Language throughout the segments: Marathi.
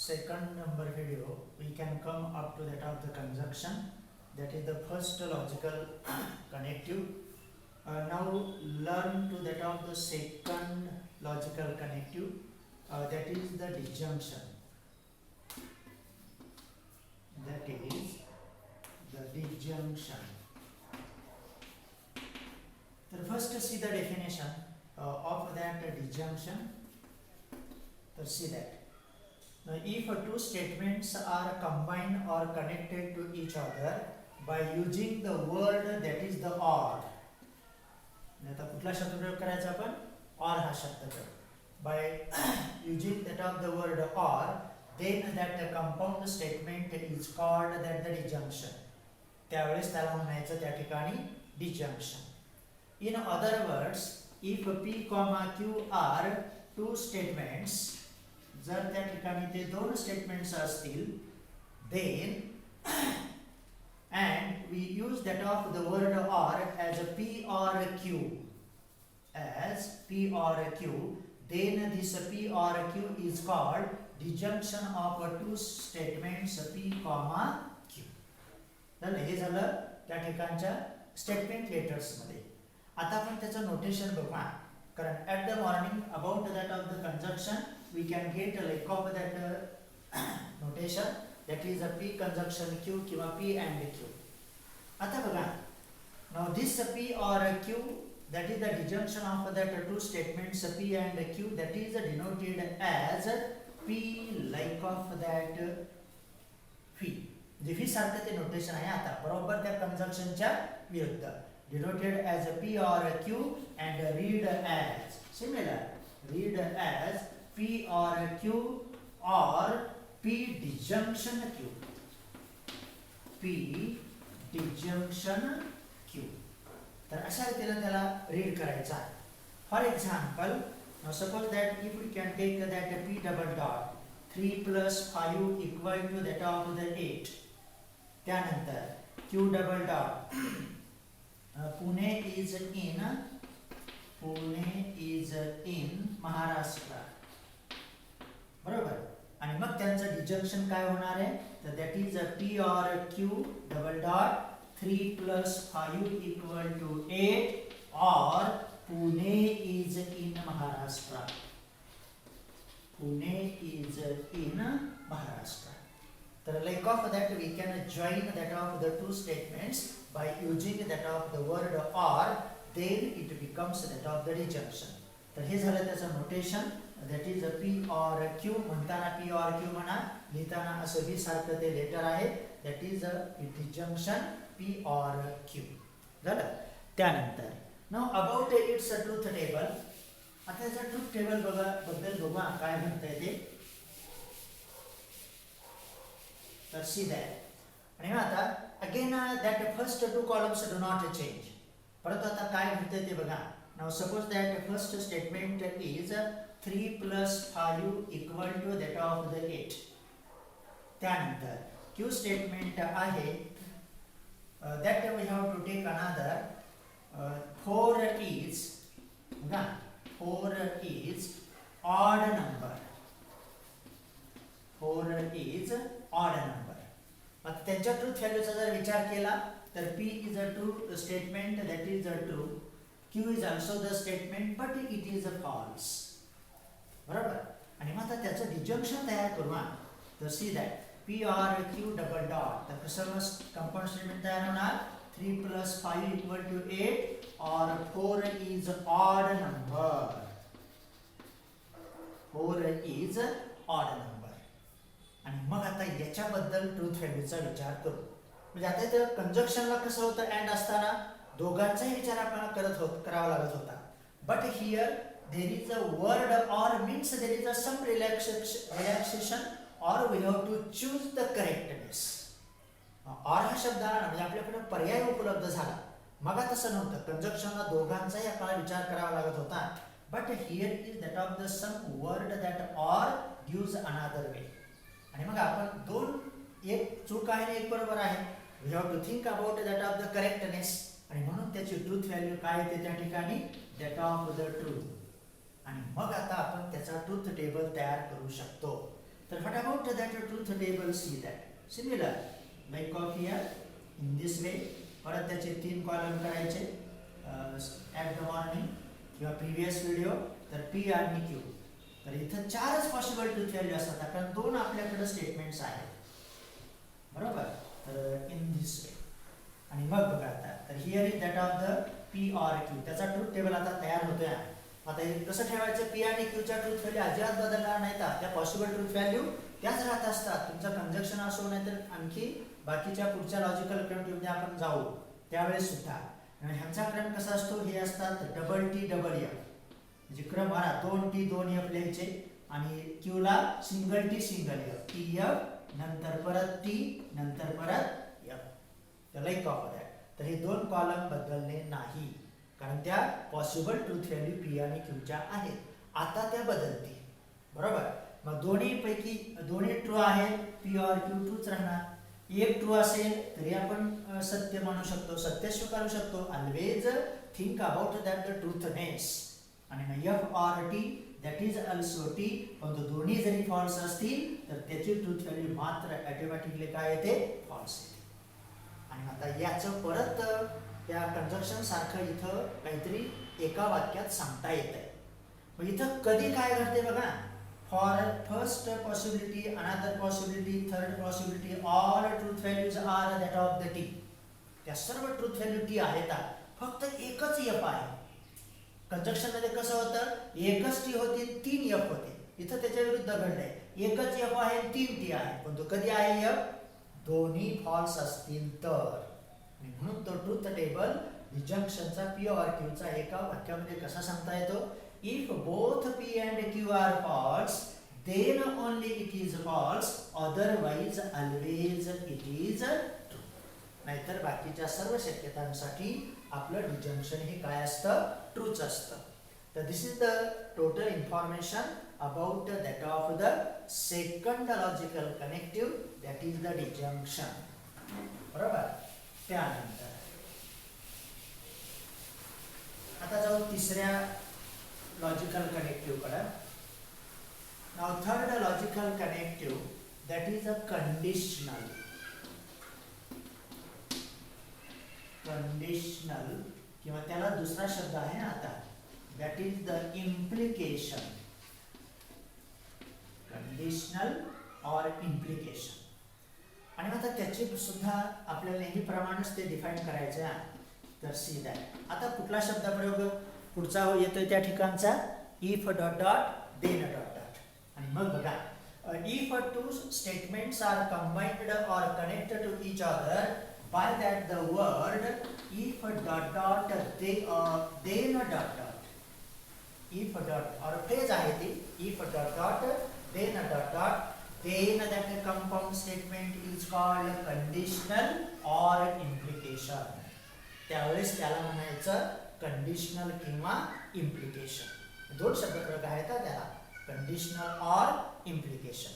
second number video, we can come up to that of the conjunction. That is the first logical connective. Now learn to that of the second logical connective. That is the disjunction. That is the disjunction. So first see the definition of that disjunction. So see that. Now, if two statements are combined or connected to each other by using the word that is the or, आता कुठला शब्द प्रयोग करायचा आपण or हा शब्द प्रयोग by using that of the word or, then that compound statement is called that the disjunction. त्यावेळेस त्याला म्हणायचं त्या ठिकाणी disjunction. In other words, if p, q are two statements, जर त्या ठिकाणी ते दोन स्टेटमेंट्स असतील, then and we use that of the word or as a p or a q, as p or a q, then this p or a q is called disjunction of two statements p, q. तर हे झालं त्या ठिकाणच्या स्टेटमेंट लेटर्स मध्ये. आता आपण त्याचं नोटेशन बघूया, कारण at the morning about that of the conjunction we can get like of that notation, that is a p conjunction q किंवा p and q. आता बघा, now this p or q, that is the disjunction of that two statements p and q, that is denoted as p like of that phi. जे phi सारखं ते नोटेशन आहे आता बरोबर त्या कंजंक्शनच्या विरुद्ध, denoted as a p or a q and read as similar, read as p or q or p disjunction q, p disjunction q. तर अशा रीतीने त्याला रीड करायचा आहे. For example, suppose that if we can take that p double dot 3 plus 5 equal to that of the 8. त्यानंतर q double dot Pune is in Maharashtra, बरोबर. आणि मग त्यांचं डिजंक्शन काय होणार आहे, तर दॅट इज p और q double dot 3 plus 5 equal to 8 और Pune is in Maharashtra, Pune is in Maharashtra. तर like of that we can join that of the two statements by using that of the word or, then it becomes that of the disjunction. तर हे झालं त्याचं notation, that is a p or q. म्हणताना p or q म्हणा, लिहिताना असं v सारखं ते लेटर आहे, that is a disjunction p or q. झालं. त्यानंतर now about its truth table. आता याचा ट्रूथ टेबल बद्दल बघा काय म्हणतंय ते. तर see that. आणि आता again that first two columns do not change. परंतु आता काय म्हणतंय ते बघा. Now suppose that first statement is 3 plus 5 equal to that of the 8. त्यानंतर Q statement आहे that we have to take another 4 is बघा 4 is odd number. 4 is odd number. आता त्यांच्या ट्रूथ व्हॅल्यूचा जर विचार केला तर p is a true statement, that is a true. q is also the statement but it is a false, बरोबर. आणि मग आता त्याचं डिजंक्शन तयार करू. तर see that p or q double dot, तर कसं कंपाऊंड स्टेटमेंट तयार होणार, 3 plus 5 equal to 8 or 4 is odd number, 4 is odd number. आणि मग आता याच्याबद्दल ट्रूथ व्हॅल्यूचा विचार करू. म्हणजे आता इथे कंजंक्शनला कसं होतं, अँड असताना दोघांचाही विचार आपल्याला करावा लागत होता. But here there is a word or means there is a some relaxation or we have to choose the correctness. Or हा शब्द आला म्हणजे आपल्याकडे पर्याय उपलब्ध झाला. मग तसं नव्हतं, कंजंक्शनला दोघांचाही आपल्याला विचार करावा लागत होता. But here is that of the sum word that or gives another way. आणि मग आपण दोन, एक चूक आहे आणि एक बरोबर आहे. We have to think about that of the correctness. आणि म्हणून त्याची ट्रूथ व्हॅल्यू काय येते त्या ठिकाणी, दॅट ऑफ द ट्रूथ. आणि मग आता आपण त्याचा ट्रूथ टेबल तयार करू शकतो. तर what about that truth table? See that similar like of here in this way. परत त्याचे 3 कॉलम करायचे ॲट द मॉर्निंग किंवा प्रिव्हियस व्हिडिओ. तर पी आणि क्यू. तर इथं 4च पॉसिबल ट्रूथ व्हॅल्यू असतात कारण 2 आपल्याकडे स्टेटमेंट्स आहेत, बरोबर. तर इन दिस वे. आणि मग बघा आता, तर here is that of the P or Q. त्याचा ट्रूथ टेबल आता तयार होतोय. आता हे कसं ठेवायचं? पी आणि क्यूच्या ट्रूथ व्हॅल्यू अजिबात बदलणार नाहीत. त्या पॉसिबल ट्रूथ व्हॅल्यू त्याच राहत असतात. तुमचं कंजक्शन असो नाही तर आणखी बाकीच्या पुढच्या लॉजिकल क्रममध्ये आपण जाऊ त्यावेळेस सुद्धा. आणि ह्यांचा क्रम कसा असतो? हे असतात डबल टी डबल एफ, म्हणजे क्रम म्हणा 2 टी 2 एफ लिहायचे आणि क्यूला single t single f, t f नंतर परत टी नंतर परत एफ. तर लाईक ऑफ दॅट. तर हे 2 कॉलम बदलणे नाही कारण त्या पॉसिबल ट्रूथ व्हॅल्यू पी आणि क्यूच्या आहेत. आता त्या बदलतील, बरोबर. मग दोन्ही ट्रू आहेत, पी और क्यू ट्रूच राहणार. एक ट्रू असेल तरी आपण सत्य म्हणू शकतो, सत्य स्वीकारू शकतो. Always think about that the truthness. आणि मग f or t that is also t. पण तो दोन्ही जरी फॉल्स असतील तर त्याची ट्रूथ व्हॅल्यू मात्र ऑटोमॅटिकली काय येते? फॉल्स येते. आणि आता याचं परत त्या कंजक्शन सारखं इथं काहीतरी एका वाक्यात सांगता येत आहे. मग इथं कधी काय घडते बघा. For first possibility, another possibility, third possibility, all truth values are that of the T. त्या सर्व ट्रूथ व्हॅल्यू टी आहेत. फक्त एकच एफ आहे. कंजक्शन मध्ये कसं होतं? एकच टी होती, 3 एफ होते. इथं त्याच्या विरुद्ध घडलंय. एकच एफ आहे, 3 टी आहे. पण तो कधी आहे एफ? दोन्ही फॉल्स असतील तर. म्हणून तो ट्रूथ टेबल डिजंक्शनचा पी और क्यूचा एका वाक्यामध्ये कसा सांगता येतो? If both P and Q are false then only it is false, otherwise always it is true. नाहीतर बाकीच्या सर्व शक्यतांसाठी आपलं डिजंक्शन हे काय असतं? ट्रूच असतं. तर this is the total information about that of the second logical connective that is the disjunction, बरोबर. त्यानंतर आता जाऊ तिसऱ्या लॉजिकल कनेक्टिव्ह कडे. Now third logical connective, that is a conditional. Conditional किंवा त्याला दुसरा शब्द आहे ना आता, that is the implication. Conditional or implication. आणि आता त्याचे सुद्धा आपल्याला नेहमीप्रमाणेच ते डिफाइन करायचे आहे. तर सी दॅट. आता कुठला शब्द प्रयोग पुढचा येतोय त्या ठिकाणचा? If dot dot then dot dot. आणि मग बघा, if two statements are combined or connected to each other by that the word if dot dot they then dot dot. If dot or phrase आहे ती if dot dot then dot dot, then that compound statement is called conditional or implication. त्यावेळेस त्याला म्हणायचं कंडिशनल किंवा इम्प्लिकेशन. 2 शब्द प्रयोग आहेत त्याला, कंडिशनल और इम्प्लिकेशन.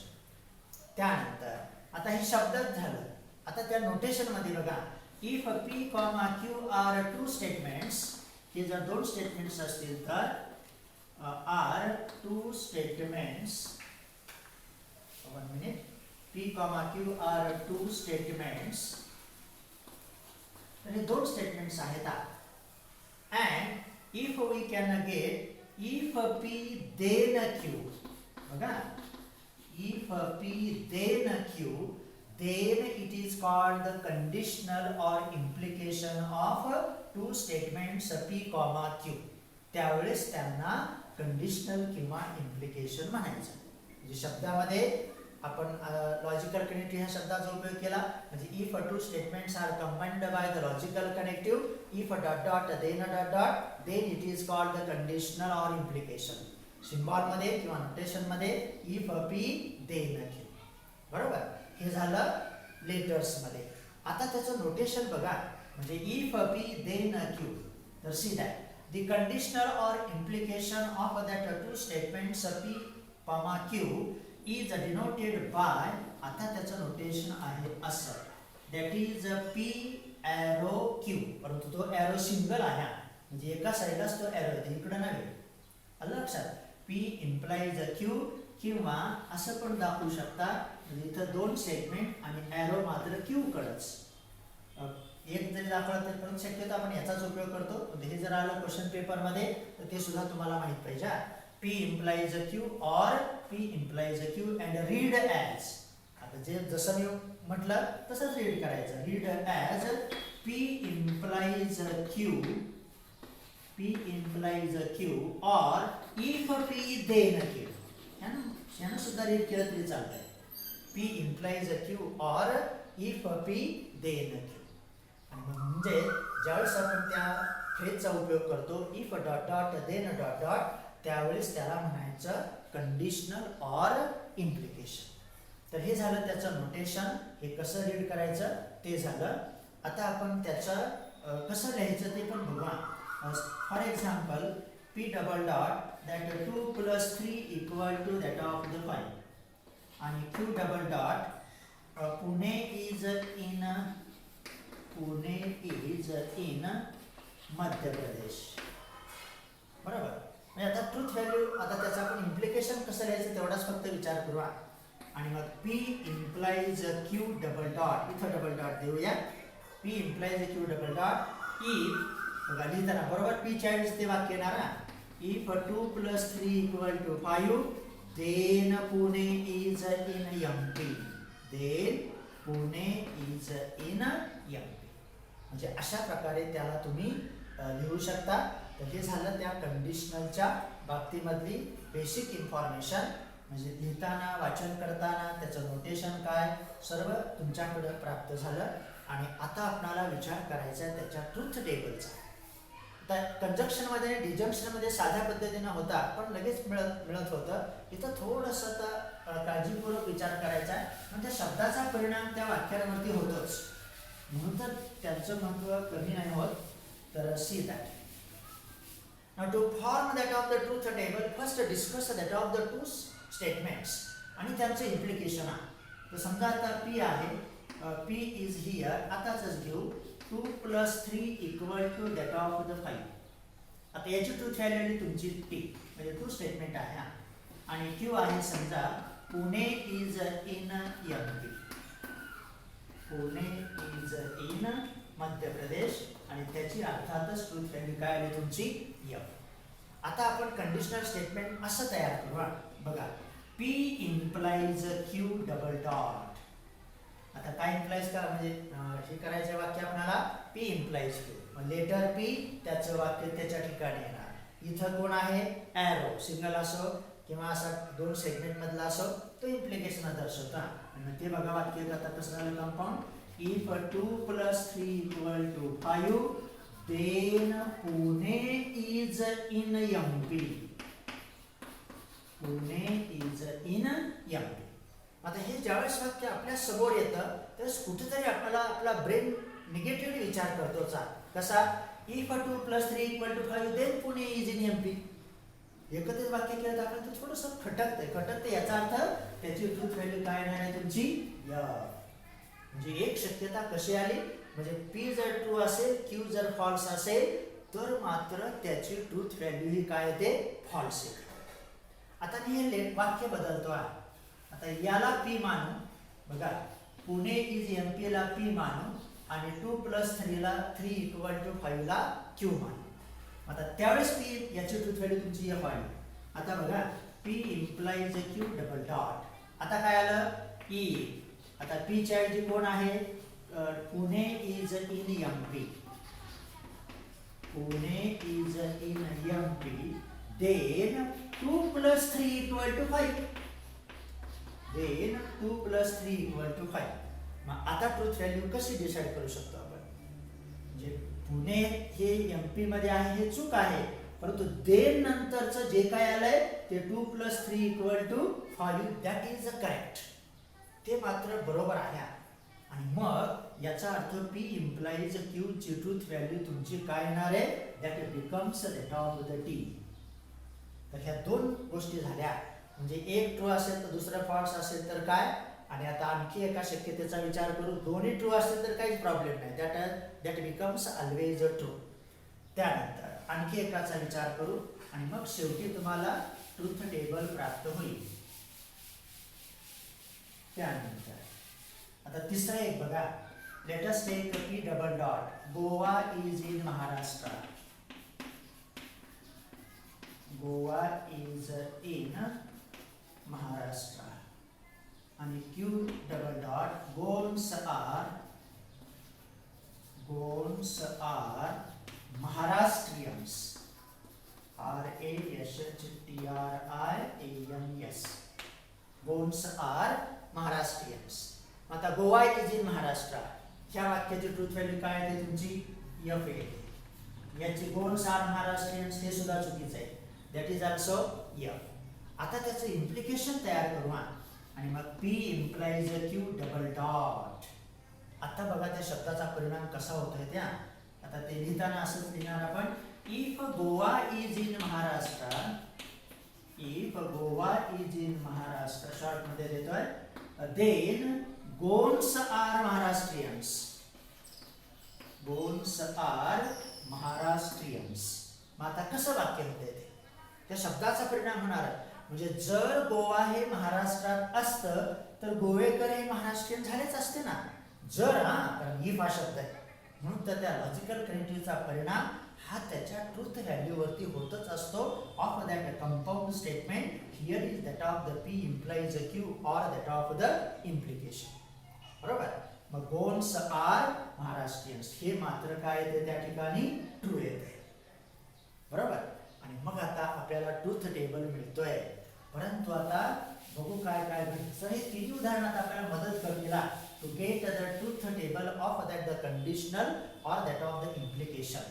त्यानंतर आता हे शब्दच झालं. आता त्या नोटेशन मध्ये बघा, if P comma Q are 2 statements. हे जर 2 स्टेटमेंट्स असतील तर are 2 statements. 1 minute. P comma Q are 2 statements. तर हे 2 स्टेटमेंट्स आहेत. And if we can get if p then q. बघा, if p then q, then it is called the conditional or implication of 2 statements p comma q. त्यावेळेस त्यांना कंडिशनल किंवा इम्प्लिकेशन म्हणायचं. म्हणजे शब्दामध्ये आपण लॉजिकल कनेक्टिव्ह ह्या शब्दाचा उपयोग केला. म्हणजे if 2 statements are combined by the logical connective if dot dot then dot dot, then it is called the conditional or implication. Symbol मध्ये किंवा नोटेशन मध्ये if p then q, बरोबर. हे झालं लेटर्स मध्ये. आता त्याचं नोटेशन बघा, म्हणजे if p then q. तर see that the conditional or implication of that 2 statements p comma q is denoted by. आता त्याचं नोटेशन आहे असं, that is p arrow q. परंतु तो एरो सिंगल आहे, म्हणजे एका साईडलाच तो एरो आहे, इकडे नाही. आलं लक्षात? p implies q, किंवा असं पण दाखवू शकता, म्हणजे इथं दोन सेगमेंट आणि एरो मात्र क्यू कडच. एक जरी दाखवलं तरी पण शक्यतो आपण याचाच उपयोग करतो. हे जर आलं क्वेश्चन पेपर मध्ये तर ते सुद्धा तुम्हाला माहित पाहिजे. P implies a Q or P implies a Q and read as. आता जे जसं मी म्हटलं तसंच रीड करायचं. Read as P implies a Q, P implies a Q or if P then Q. यानं सुद्धा रीड केलं तरी चालतंय. P implies a Q or if P then Q. म्हणजे ज्यावेळेस आपण त्या फ्रेजचा उपयोग करतो if dot dot then dot dot, त्यावेळेस त्याला म्हणायचं कंडिशनल ऑर इम्प्लिकेशन. तर हे झालं त्याचं नोटेशन. हे कसं रीड करायचं ते झालं. आता आपण त्याचं कसं लिहायचं ते पण बघूया. For example P double dot that 2 + 3 equal to that of the 5 आणि Q double dot Pune is in Madhya Pradesh. बरोबर. म्हणजे आता ट्रूथ व्हॅल्यू, आता त्याचं आपण इम्प्लिकेशन कसं लिहायचं तेवढाच फक्त विचार करूया. आणि मग P implies Q double dot, इथं डबल डॉट देऊया. P implies Q double dot if, बघा लिहिताना बरोबर P च्या ऐवजी ते वाक्य येणार ना. If 2 + 3 equal to 5 then Pune is in MP. Then Pune is in MP. म्हणजे अशा प्रकारे त्याला तुम्ही लिहू शकता. तर हे झालं त्या कंडिशनलच्या बाबतीमधली बेसिक इन्फॉर्मेशन. म्हणजे लिहिताना, वाचन करताना त्याचं नोटेशन काय सर्व तुमच्याकडे प्राप्त झालं. आणि आता आपल्याला विचार करायचा आहे त्याच्या ट्रूथ टेबलचा. आता कंजक्शनमध्ये आणि डिजंक्शनमध्ये साध्या पद्धतीनं होता पण लगेच मिळत होतं. इथं थोडंसं तर काळजीपूर्वक विचार करायचा आहे. म्हणजे त्या शब्दाचा परिणाम त्या वाक्यांवरती होतोच, म्हणून तर त्यांचं महत्त्व कमी नाही होत. तर see that. Now to form that of the truth table, first discuss that of the two statements आणि त्यांचे implication आहे. तर समजा आता P आहे, P is here. आताच घेऊ 2 + 3 equal to that of the 5. आता याची ट्रूथ व्हॅल्यू तुमची P, म्हणजे ट्रू स्टेटमेंट आहे. आणि Q आहे समजा Pune is in MP. Pune is in Madhya Pradesh आणि त्याची अर्थातच ट्रूथ व्हॅल्यू काय आली तुमची F. आता आपण कंडिशनल स्टेटमेंट असं तयार करू. बघा P implies Q double dot. आता काय इम्प्लाइज करा, म्हणजे हे करायचं वाक्य आपल्याला P implies Q. Letter P त्याचं वाक्य त्याच्या ठिकाणी येणार. इथं कोण आहे एरो, सिंगल असो किंवा असा दोन सेगमेंट मधला असो तो इम्प्लिकेशन दर्शवता. आणि ते बघा वाक्य आता कसं झालं compound. If 2 + 3 equal to 5 then Pune is in MP. Pune is in MP. आता हे ज्यावेळेस वाक्य आपल्या समोर येतं त्यावेळेस कुठेतरी आपल्याला आपला ब्रेन निगेटिव्हली विचार करतोच. कसा If 2 + 3 equal to 5 then Pune is in MP. एकत्रित वाक्य केलं तर आपण ते थोडंसं खटकते. याचा अर्थ त्याची ट्रूथ व्हॅल्यू काय येणार आहे तुमची F. म्हणजे एक शक्यता कशी आली, म्हणजे P जर ट्रू असेल, Q जर फॉल्स असेल तर मात्र त्याची ट्रूथ व्हॅल्यू ही काय येते फॉल्स येते. आता मी हे वाक्य बदलतो आहे. आता याला P मानू, बघा पुणे इज MP ला P मानू आणि 2 + 3 ला 3 इक्वल टू 5 ला Q मानू. आता त्यावेळेस P याची ट्रूथ व्हॅल्यू तुमची F आली. आता बघा P implies Q double dot. आता काय आलं E. आता P च्या ऐवजी कोण आहे Pune is in MP. Pune is in MP. Then 2 + 3 equal to 5. Then 2 + 3 equal to 5. मग आता ट्रूथ व्हॅल्यू कशी डिसाइड करू शकतो आपण. म्हणजे पुणे हे MP मध्ये आहे हे चूक आहे, परंतु देन नंतरचं जे काय आलंय ते 2 + 3 equal to 5 that is correct. ते मात्र बरोबर आहे. आणि मग याचा अर्थ P implies Q ची ट्रूथ व्हॅल्यू तुमची काय येणार आहे that becomes that of the T. तर ह्या दोन गोष्टी झाल्या. म्हणजे एक ट्रू असेल तर दुसरा फॉल्स असेल तर काय. आणि आता आणखी एका शक्यतेचा विचार करू, दोन्ही ट्रू असतील तर काहीच प्रॉब्लेम नाही, दॅट बिकम्स ऑलवेज ट्रू. त्यानंतर आणखी एकाचा विचार करू आणि मग शेवटी तुम्हाला ट्रूथ टेबल प्राप्त होईल. त्यानंतर आता तिसरा एक बघा, let us take P double dot, Goa is in Maharashtra, Goa is in Maharashtra, आणि Q double dot, Goans are Maharashtrians, RASHTRIANS, Goans are Maharashtrians. आता गोवा इज इन महाराष्ट्र, ह्या वाक्याची ट्रूथ व्हॅल्यू काय आहे तुमची F येते. याची गोन्स आर महाराष्ट्रियन्स हे सुद्धा चुकीचं आहे, दॅट इज ऑल्सो F. आता त्याचं इम्प्लिकेशन तयार करू आणि मग P implies Q double dot. आता बघा त्या शब्दाचा परिणाम कसा होतोय त्या. आता ते लिहिताना असंच लिहिणार आपण, if Goa is in Maharashtra, if Goa is in Maharashtra short मध्ये देतोय, देन गोन्स आर महाराष्ट्रियन्स, गोन्स आर महाराष्ट्रियन्स. मग आता कसं वाक्य होते ते, त्या शब्दाचा परिणाम होणार. म्हणजे जर गोवा हे महाराष्ट्रात असतं तर गोवेकर हे महाराष्ट्रीयन झालेच असते ना. जर कारण इफ हा शब्द आहे म्हणून तर त्या लॉजिकल कनेक्टिव्हचा परिणाम हा त्याच्या ट्रूथ व्हॅल्यूवरती होतच असतो. Of that compound statement here is that of the P implies Q or that of the implication. बरोबर. मग गोन्स आर महाराष्ट्रीयन्स हे मात्र काय येते त्या ठिकाणी ट्रू येते. बरोबर. आणि मग आता आपल्याला ट्रूथ टेबल मिळतोय. परंतु आता बघू काय काय घडतं. हे तिन्ही उदाहरणात आपल्याला मदत करतील to get the truth table of that the conditional or that of the implication.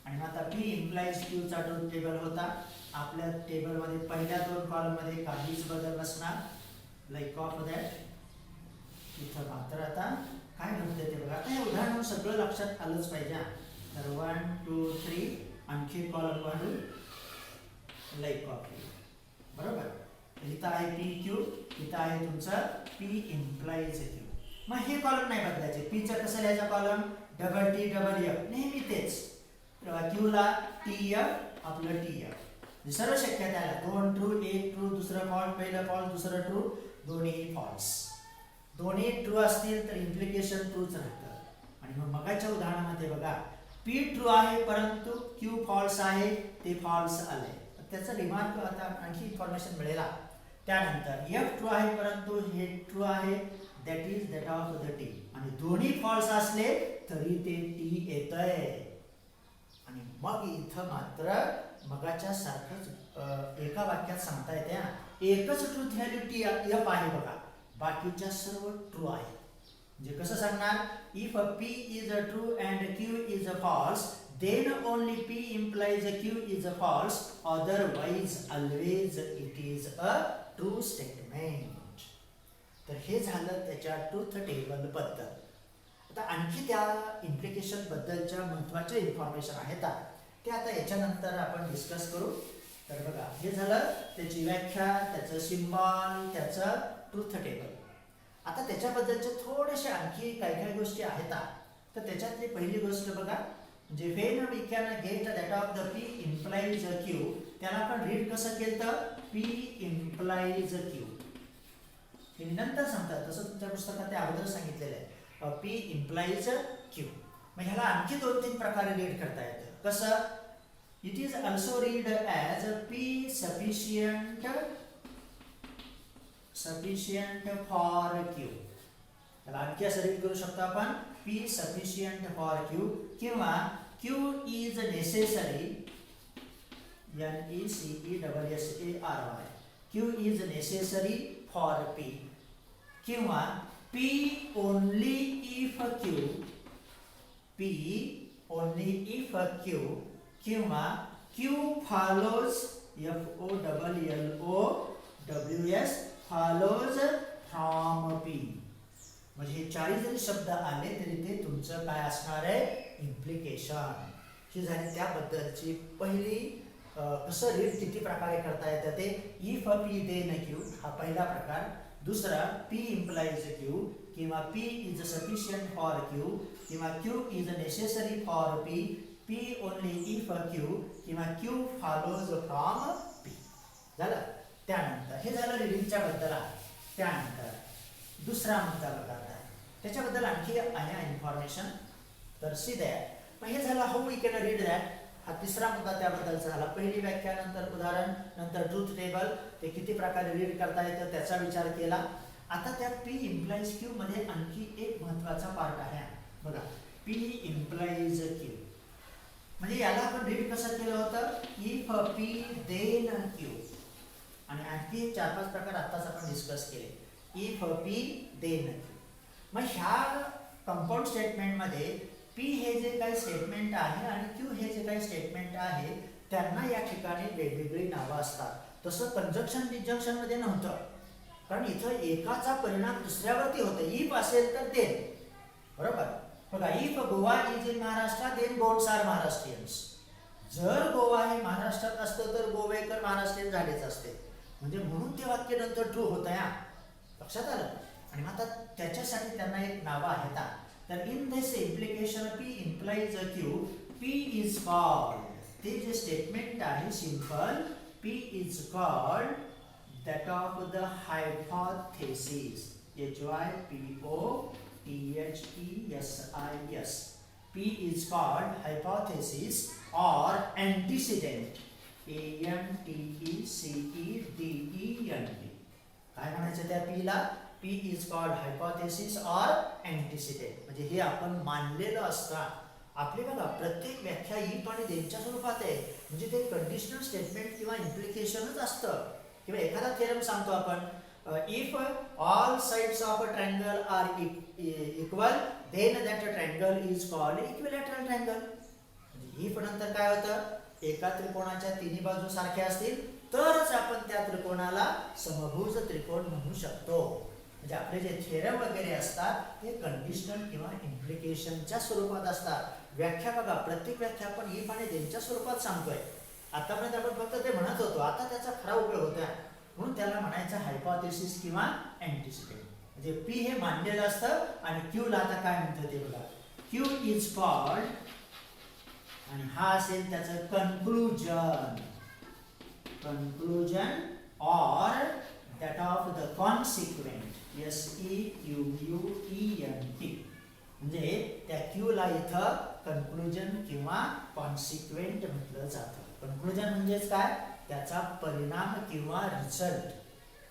आणि आता P इम्प्लाइज Q चा ट्रूथ टेबल होता. आपल्या टेबल मध्ये पहिल्या दोन कॉलम मध्ये काहीच बदल नसणार, लाईक ऑफ दॅट. इथं मात्र आता काय घडते ते बघा. आता हे उदाहरण सगळं लक्षात आलंच पाहिजे. तर 1 2 3 आणखी कॉलम वाढू, लाईक ऑफ. बरोबर. इथं आहे PQ, इथं आहे तुमचं P इम्प्लाइज Q. मग हे कॉलम नाही बदलायचे. P चं कसं लिहायचं column, double T double F नेहमी तेच. Q ला TF, आपलं TF. सर्व शक्यता आहे, दोन ट्रू, एक ट्रू, दुसरं फॉल्स, पहिलं फॉल्स, दुसरं ट्रू, दोन्ही फॉल्स. दोन्ही ट्रू असतील तर इम्प्लिकेशन ट्रूच राहतं. आणि मग मगाच्या उदाहरणामध्ये बघा, P ट्रू आहे परंतु Q फॉल्स आहे, ते फॉल्स आले. त्याचा रिमार्क आता आणखी इन्फॉर्मेशन मिळेल. त्यानंतर F ट्रू आहे परंतु हे ट्रू आहे, that is that of the T. आणि दोन्ही फॉल्स असले तरी ते T येतंय. आणि मग इथं मात्र मगाच्या सारखंच एका वाक्यात सांगता येते, एकच ट्रूथ व्हॅल्यू F आहे बघा, बाकीच्या सर्व ट्रू आहे. म्हणजे कसं सांगणार, if P is a true and Q is a false, then only P implies Q is a false, otherwise always it is a true statement. तर हे झालं त्याच्या ट्रूथ टेबल बद्दल. आता आणखी त्या इम्प्लिकेशन बद्दलच्या महत्त्वाच्या इन्फॉर्मेशन आहेत ते आता याच्यानंतर आपण डिस्कस करू. तर बघा, हे झालं त्याची व्याख्या, त्याचं सिम्बॉल, त्याचं ट्रूथ टेबल. आता त्याच्याबद्दलचे थोडेसे आणखी काही काही गोष्टी आहेत. तर त्याच्यातली पहिली गोष्ट बघा, म्हणजे when we can get that of the P implies Q, त्याला आपण रीड कसं केलं, P implies Q. हे नंतर सांगतात, तसं तुमच्या पुस्तकात ते अगोदर सांगितलेलं आहे, P implies Q. मग ह्याला आणखी 2-3 प्रकारे रीड करता येतं. कसं, it is also read as P sufficient for Q. त्याला आणखी असं रीड करू शकतो आपण, P sufficient for Q, किंवा Q is necessary, NECESSARY, Q is necessary for P, किंवा P only if Q, P only if Q, किंवा Q follows, FOLLOWS, follows from P. म्हणजे हे चारही जरी शब्द आले तरी ते तुमचं काय असणार आहे, इम्प्लिकेशन. ही झाली त्याबद्दलची पहिली. कसं रीड किती प्रकारे करता येतं ते, इफ P देन Q हा पहिला प्रकार. दुसरा P इम्प्लाइज Q, किंवा P is sufficient for Q, किंवा Q is necessary for P, P only if Q, किंवा Q फॉलोज फ्रॉम P. झालं. त्यानंतर हे झालं रीडिंगच्या बद्दल आहे. त्यानंतर दुसरा मुद्दा बघा आता. त्याच्याबद्दल आणखी आहे इन्फॉर्मेशन. तर सी दॅट. मग हे झालं how we can read that. हा तिसरा मुद्दा त्याबद्दलचा झाला. पहिली व्याख्या, नंतर उदाहरण, नंतर ट्रूथ टेबल, ते किती प्रकारे रीड करता येतं त्याचा विचार केला. आता त्या P इम्प्लाइज Q मध्ये आणखी एक महत्वाचा पार्ट आहे बघा. P इम्प्लाइज Q म्हणजे याला आपण रीड कसं केलं होतं, इफ P देन Q. आणि आणखी 4-5 प्रकार आताच आपण डिस्कस केले. If P then Q. मग ह्या कंपाऊंड स्टेटमेंट मध्ये P हे जे काही स्टेटमेंट आहे आणि Q हे जे काही स्टेटमेंट आहे त्यांना या ठिकाणी वेगवेगळी नावं असतात. तसं कंजक्शन डिजंक्शन मध्ये नव्हतं, कारण इथं एकाचा परिणाम दुसऱ्यावरती होतो. इफ असेल तर देन, बरोबर. बघा, if Goa is in Maharashtra then Goans are Maharashtrians. जर गोवा हे महाराष्ट्रात असतं तर गोवेकर महाराष्ट्रीयन झालेच असते. म्हणजे म्हणून ते वाक्य नंतर ट्रू होतं. या लक्षात आलं. आणि आता त्याच्यासाठी त्यांना एक नावं आहेत. तर in this implication P implies Q, P is called, ते जे स्टेटमेंट आहे simple, P is called that of the hypothesis. Hypothesis. P is called hypothesis or antecedent. Antecedent. काय म्हणायचं त्या P ला? P is called hypothesis or antecedent. म्हणजे हे आपण मानलेलं असतं. आपली बघा प्रत्येक व्याख्या इफ आणि देनच्या स्वरूपात आहे. म्हणजे ते कंडिशनल स्टेटमेंट किंवा इम्प्लिकेशनच असतं. किंवा एखादा थेरम सांगतो आपण, if all sides of a triangle are equal then that triangle is called equilateral triangle. If नंतर काय होतं, एका त्रिकोणाच्या तिन्ही बाजू सारख्या असतील तरच आपण त्या त्रिकोणाला समभुज त्रिकोण म्हणू शकतो. म्हणजे आपले जे थेरम वगैरे असतात ते कंडिशनल किंवा इम्प्लिकेशनच्या स्वरूपात असतात. व्याख्या बघा, प्रत्येक व्याख्या आपण इफ आणि देनच्या स्वरूपात सांगतोय. आतापर्यंत आपण फक्त ते म्हणत होतो, आता त्याचा खरा उपयोग होतोय. म्हणून त्याला म्हणायचं हायपोथेसिस किंवा अँटिसिडेंट. म्हणजे P हे मानलेलं असतं आणि Q ला आता काय म्हणतो ते बघा. Q इज कॉल्ड, आणि हा असेल त्याचं conclusion or that of the consequent. SEQUENT. म्हणजे त्या Q ला इथं कंक्लुजन किंवा कॉन्सिक्वेंट म्हटलं जातं. कंक्लुजन म्हणजेच काय, त्याचा परिणाम किंवा रिझल्ट,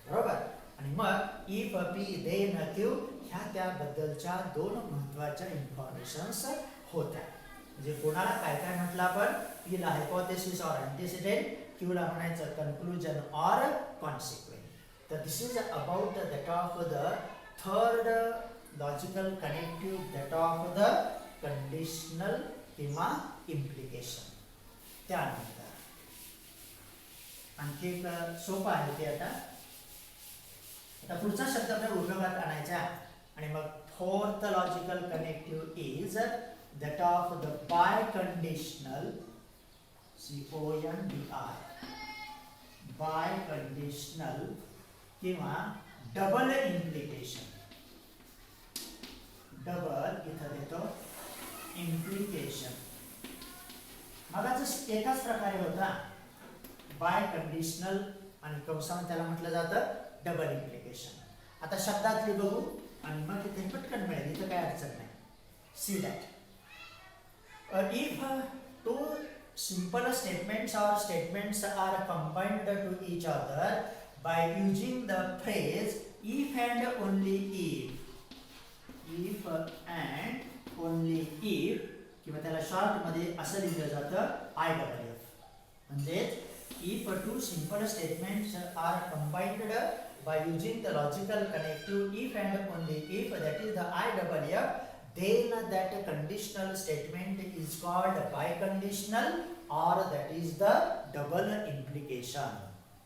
बरोबर. आणि मग इफ P देन Q ह्या त्याबद्दलच्या दोन महत्वाच्या इन्फॉर्मेशन्स होत्या. म्हणजे कोणाला काय काय म्हटलं आपण, P ला हायपोथेसिस ऑर अँटिसिडेंट, Q ला म्हणायचं कंक्लुजन ऑर कॉन्सिक्वेंट. तर this is about that of the third logical connective that of the conditional किंवा इम्प्लिकेशन. त्यानंतर आणखी एक सोपं आहे ते. आता पुढचा शब्द आपल्याला उपयोगात आणायचा. आणि मग fourth logical connective is that of the biconditional, CONDI, biconditional किंवा डबल इम्प्लिकेशन. डबल इथं देतो इम्प्लिकेशन. मगाच एकाच प्रकारे होता बाय कंडिशनल आणि कंसामध्ये त्याला म्हटलं जातं डबल इम्प्लिकेशन. आता शब्दातली बघू आणि मग तिथे पटकन मिळेल, इथं काय अडचण नाही. See that if two simple statements or statements are combined to each other by using the phrase if and only if. If and only if किंवा त्याला शॉर्ट मध्ये असं लिहिलं जातं IWF. म्हणजे if two simple statements are combined by using the logical connective if and only if, that is the IWF, then that conditional statement is called biconditional or that is the double implication.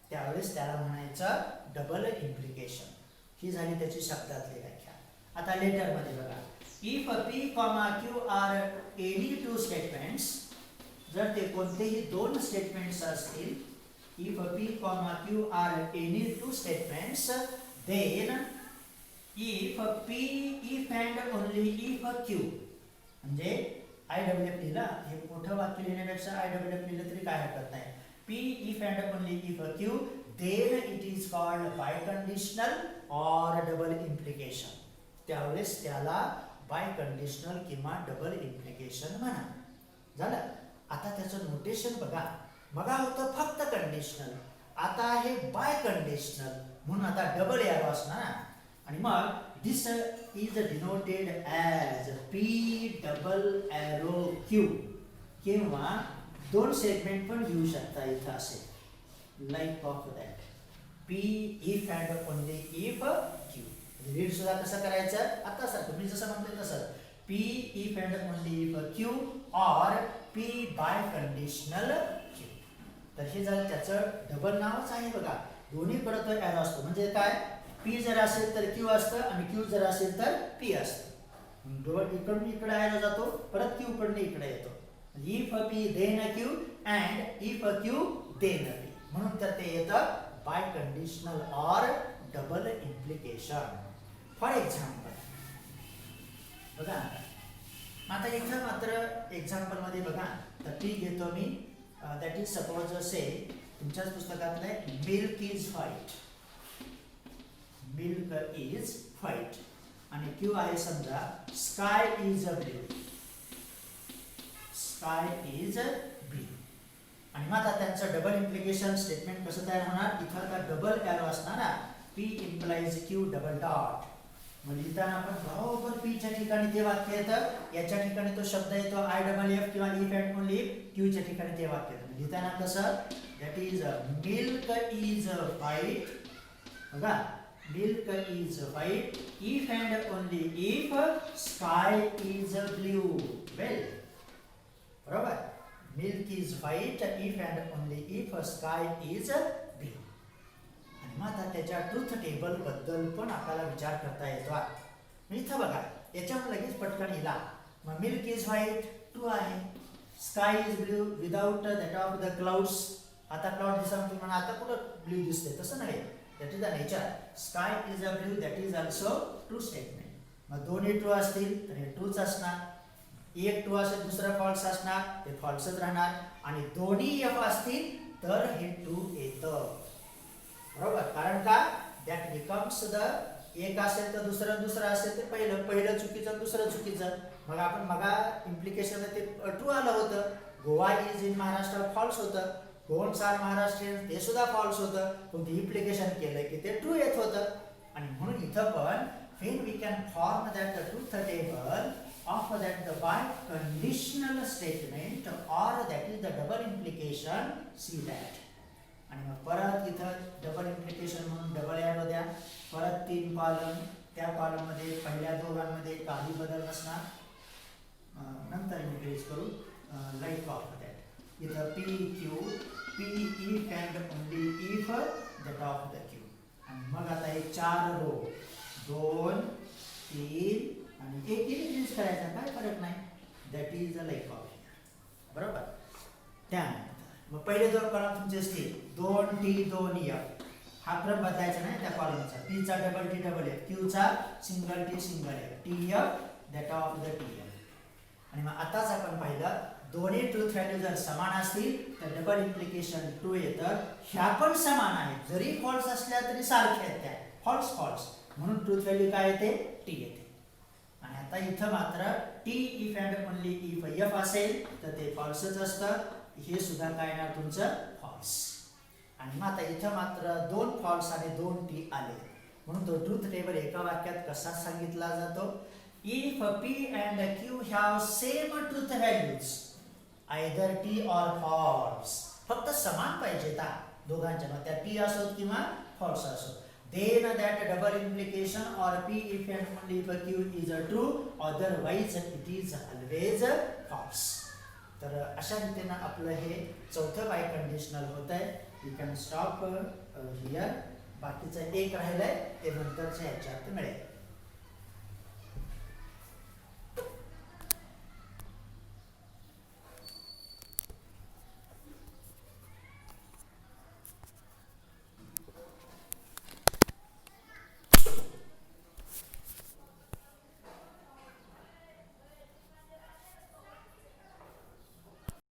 त्यावेळेस त्याला म्हणायचं डबल इम्प्लिकेशन. ही झाली त्याची शब्दातली व्याख्या. आता लेटर मध्ये बघा, if P, Q are any two statements, जर ते कोणतेही दोन स्टेटमेंट्स असतील, if P, Q are any two statements, then if P, if and only if Q. म्हणजे IWF लिहिला, हे मोठं वाक्य लिहिण्यापेक्षा IWF लिहिलं तरी काय हरकत नाही. P, if and only if Q, then it is called biconditional or double implication. त्यावेळेस त्याला बायकंडिशनल किंवा डबल इम्प्लिकेशन म्हणा. झालं. आता त्याचं नोटेशन बघा. मगा होतं फक्त कंडिशनल, आता आहे बायकंडिशनल, म्हणून आता डबल एरो असणार. आणि मग this is denoted as p double arrow q, किंवा दोन सेगमेंट पण घेऊ शकता इथं असे, like of that p if and only if q. Read सुद्धा कसं करायचं आता सर तुम्ही जसं म्हटलं तसं, p if and only if q or p biconditional q. तर हे जर त्याचं डबल नावच आहे बघा, दोन्ही परत एरो असतो. म्हणजे काय, पी जर असेल तर क्यू असतं आणि क्यू जर असेल तर पी असतं. इकडून इकडे एरो जातो, परत क्यू कडून इकडे येतो. If P then Q and if Q then P, म्हणून तर ते येतं biconditional or double implication. For example बघा, आता इथं मात्र एक्झाम्पल मध्ये बघा, तर पी घेतो मी, दॅट इज सपोज से तुमच्याच पुस्तकातलं आहे, milk is white, milk is white. आणि क्यू आहे समजा sky is blue, sky is blue. आणि मग आता त्यांचं डबल इम्प्लिकेशन स्टेटमेंट कसं तयार होणार, इथं आता डबल एरो असणार, P implies Q double dot. मग लिहिताना आपण बरोबर पीच्या ठिकाणी ते वाक्य येतं, याच्या ठिकाणी तो शब्द येतो आय डबल एफ किंवा इफ अँड ओनली इफ, क्यूच्या ठिकाणी ते वाक्य येतं. लिहिताना कसं, that is milk is white, बघा milk is white if and only if sky is blue. Well, बरोबर, milk is white if and only if sky is blue. आणि मग आता त्याच्या ट्रूथ टेबल बद्दल पण आपल्याला विचार करता येतो. इथं बघा, याच्यावर लगेच पटकन येला. मग मिल्क इज व्हाईट ट्रू आहे, sky is blue without that of the clouds. आता क्लाउड दिसला तुम्ही म्हणा आता कुठं ब्ल्यू दिसते, तसं नाही, that is the nature. Sky is a blue, that is also true statement. मग दोन्ही ट्रू असतील तर हे ट्रूच असणार, एक ट्रू असेल दुसरं फॉल्स असणार, ते फॉल्सच राहणार. आणि दोन्ही एफ असतील तर हे ट्रू येतं, बरोबर. कारण का, दॅट बिकम्स द, एक असेल तर दुसरं, दुसरं असेल तर पहिलं चुकीचं दुसरं चुकीचं. मग आपण मगा इम्प्लिकेशन ते ट्रू आलं होतं, Goa is in Maharashtra false होतं, गोवन्स आर महाराष्ट्रीयन ते सुद्धा फॉल्स होतं, पण ते इम्प्लिकेशन केलं की ते ट्रू येत होतं. आणि म्हणून इथं पण when we can form that the truth table of that the by conditional statement or that is the double implication, see that. आणि मग परत इथं डबल इम्प्लिकेशन म्हणून डबल एरो द्या, परत 3 कॉलम, त्या कॉलम मध्ये पहिल्या दोघांमध्ये काही बदल नसणार. नंतर इन्क्रीज करू लाईक ऑफ दॅट, इथं P Q, P if and only if that of the Q. आणि मग आता हे 4 रो, 2 3 आणि 1 इन्क्रीज करायचा, काय फरक नाही, that is a like of, बरोबर. त्यानंतर मग पहिले 2 कॉलम तुमचे असतील 2 टी 2 एफ, हा क्रम बदलायचा नाही त्या कॉलमचा. पी चा double t double f, q चा single t single f, t f that of the t f. आणि मग आताच आपण पाहिलं दोन्ही ट्रूथ व्हॅल्यू जर समान असतील तर डबल इम्प्लिकेशन ट्रू येतं. ह्या पण समान आहेत, जरी फॉल्स असल्या तरी सारख्या आहेत, त्या फॉल्स फॉल्स, म्हणून ट्रूथ व्हॅल्यू काय येते, टी येते. आणि आता इथं मात्र T if and only if F असेल तर ते फॉल्सच असतं, हे सुद्धा काय येणार तुमचं फॉल्स. आणि मग आता इथं मात्र 2 फॉल्स आणि 2 टी आले, म्हणून तो ट्रूथ टेबल एका वाक्यात कसा सांगितला जातो, if P and Q have same truth values either T or false, फक्त समान पाहिजे दोघांच्या, मग त्या टी असो किंवा फॉल्स असो, then that double implication or p if and only if q is true, otherwise it is always false. तर अशा रीतीने आपलं हे चौथं बाय कंडिशनल होत आहे. You can stop here. बाकीचं एक राहिलंय ते नंतरच्या ह्याच्यात मिळेल.